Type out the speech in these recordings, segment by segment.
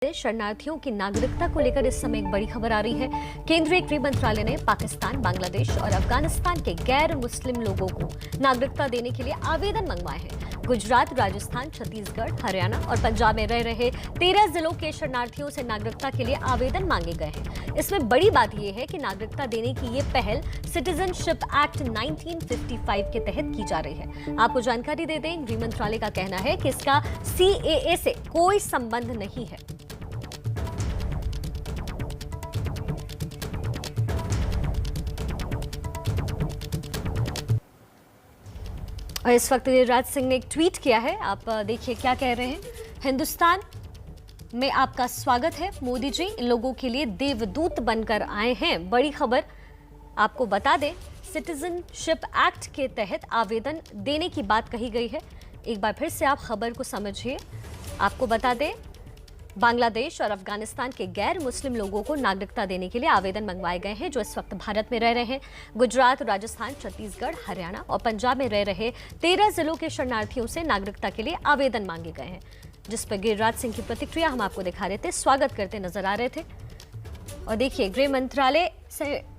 शरणार्थियों की नागरिकता को लेकर इस समय एक बड़ी खबर आ रही है। केंद्रीय गृह मंत्रालय ने पाकिस्तान, बांग्लादेश और अफगानिस्तान के गैर मुस्लिम लोगों को नागरिकता देने के लिए आवेदन मंगवाए हैं। गुजरात, राजस्थान, छत्तीसगढ़, हरियाणा और पंजाब में रह रहे 13 जिलों के शरणार्थियों से नागरिकता के लिए आवेदन मांगे गए हैं। इसमें बड़ी बात यह है कि नागरिकता देने की ये पहल सिटीजनशिप एक्ट 1955 के तहत की जा रही है। आपको जानकारी दे दें, गृह मंत्रालय का कहना है कि इसका CAA से कोई संबंध नहीं है। और इस वक्त गिरिराज सिंह ने एक ट्वीट किया है, आप देखिए क्या कह रहे हैं। हिंदुस्तान में आपका स्वागत है मोदी जी, इन लोगों के लिए देवदूत बनकर आए हैं। बड़ी खबर आपको बता दें, सिटीजनशिप एक्ट के तहत आवेदन देने की बात कही गई है। एक बार फिर से आप खबर को समझिए। आपको बता दें, बांग्लादेश और अफगानिस्तान के गैर मुस्लिम लोगों को नागरिकता देने के लिए आवेदन मंगवाए गए हैं, जो इस वक्त भारत में रह रहे हैं। गुजरात, राजस्थान, छत्तीसगढ़, हरियाणा और पंजाब में रह रहे 13 जिलों के शरणार्थियों से नागरिकता के लिए आवेदन मांगे गए हैं, जिस पर गिरिराज सिंह की प्रतिक्रिया हम आपको दिखा रहे थे, स्वागत करते नजर आ रहे थे। और देखिए, गृह मंत्रालय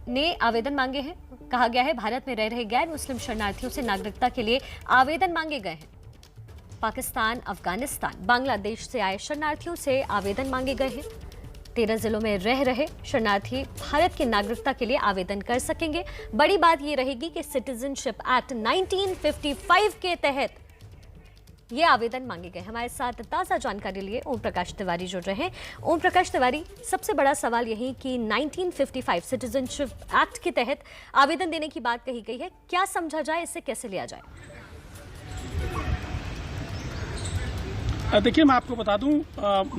ने आवेदन मांगे हैं। कहा गया है, भारत में रह रहे गैर मुस्लिम शरणार्थियों से नागरिकता के लिए आवेदन मांगे गए हैं। पाकिस्तान, अफगानिस्तान, बांग्लादेश से आए शरणार्थियों से आवेदन मांगे गए हैं। 13 जिलों में रह रहे शरणार्थी भारत की नागरिकता के लिए आवेदन कर सकेंगे। बड़ी बात यह रहेगी कि सिटीजनशिप एक्ट 1955 के तहत ये आवेदन मांगे गए। हमारे साथ ताज़ा जानकारी लिए ओम प्रकाश तिवारी जुड़ रहे हैं। ओम प्रकाश तिवारी, सबसे बड़ा सवाल यही कि 1955 सिटीजनशिप एक्ट के तहत आवेदन देने की बात कही गई है, क्या समझा जाए, इसे कैसे लिया जाए? देखिए, मैं आपको बता दूं,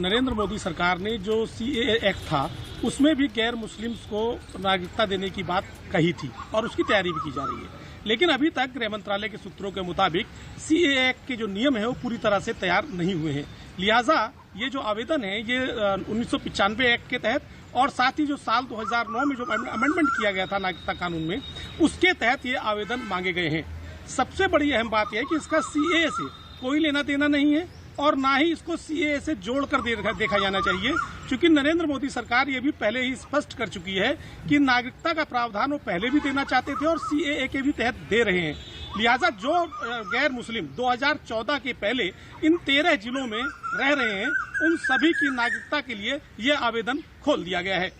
नरेंद्र मोदी सरकार ने जो CAA एक्ट था उसमें भी गैर मुस्लिम्स को नागरिकता देने की बात कही थी और उसकी तैयारी भी की जा रही है। लेकिन अभी तक गृह मंत्रालय के सूत्रों के मुताबिक CAA एक्ट के जो नियम है वो पूरी तरह से तैयार नहीं हुए हैं। लिहाजा ये जो आवेदन है ये 1995 एक्ट के तहत और साथ ही जो साल 2009 में जो अमेंडमेंट किया गया था नागरिकता कानून में, उसके तहत ये आवेदन मांगे गए हैं। सबसे बड़ी अहम बात यह है कि इसका CAA से कोई लेना देना नहीं है और ना ही इसको CAA से जोड़कर देखा जाना चाहिए, क्योंकि नरेंद्र मोदी सरकार ये भी पहले ही स्पष्ट कर चुकी है कि नागरिकता का प्रावधान वो पहले भी देना चाहते थे और CAA के भी तहत दे रहे हैं। लिहाजा जो गैर मुस्लिम 2014 के पहले इन 13 जिलों में रह रहे हैं, उन सभी की नागरिकता के लिए ये आवेदन खोल दिया गया है।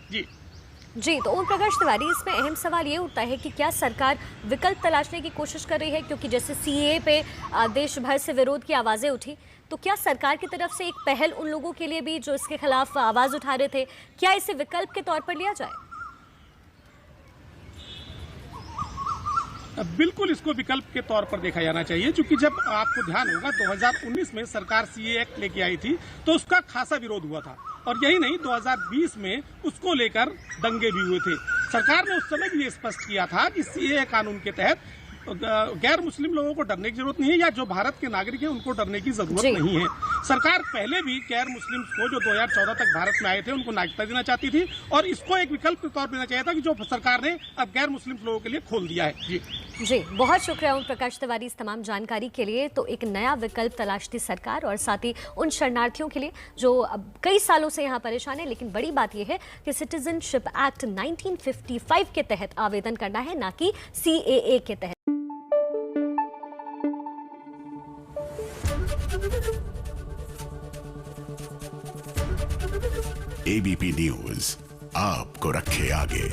जी, तो ओम प्रकाश तिवारी, इसमें अहम सवाल ये उठता है कि क्या सरकार विकल्प तलाशने की कोशिश कर रही है, क्योंकि जैसे CAA पे देश भर से विरोध की आवाजें उठी, तो क्या सरकार की तरफ से एक पहल उन लोगों के लिए भी जो इसके खिलाफ आवाज उठा रहे थे, क्या इसे विकल्प के तौर पर लिया जाए? बिल्कुल, इसको विकल्प के तौर पर देखा जाना चाहिए, क्योंकि जब आपको ध्यान होगा 2019 में सरकार CAA एक्ट लेके आई थी तो उसका खासा विरोध हुआ था और यही नहीं, 2020 में उसको लेकर दंगे भी हुए थे। सरकार ने उस समय भी ये स्पष्ट किया था कि CAA कानून के तहत गैर मुस्लिम लोगों को डरने की जरूरत नहीं है, या जो भारत के नागरिक हैं उनको डरने की जरूरत नहीं है। सरकार पहले भी गैर मुस्लिम्स को जो 2014 तक भारत में आए थे उनको नागरिकता देना चाहती थी और इसको एक विकल्प के तौर पर देना चाहिए था, कि जो सरकार ने अब गैर मुस्लिम लोगों के लिए खोल दिया है। जी, बहुत शुक्रिया ओम प्रकाश तिवारी इस तमाम जानकारी के लिए। तो एक नया विकल्प तलाशती सरकार और साथ ही उन शरणार्थियों के लिए जो अब कई सालों से यहाँ परेशान है। लेकिन बड़ी बात यह है कि सिटीजनशिप एक्ट 1955 के तहत आवेदन करना है, ना कि CAA के तहत। ABP न्यूज आपको रखे आगे।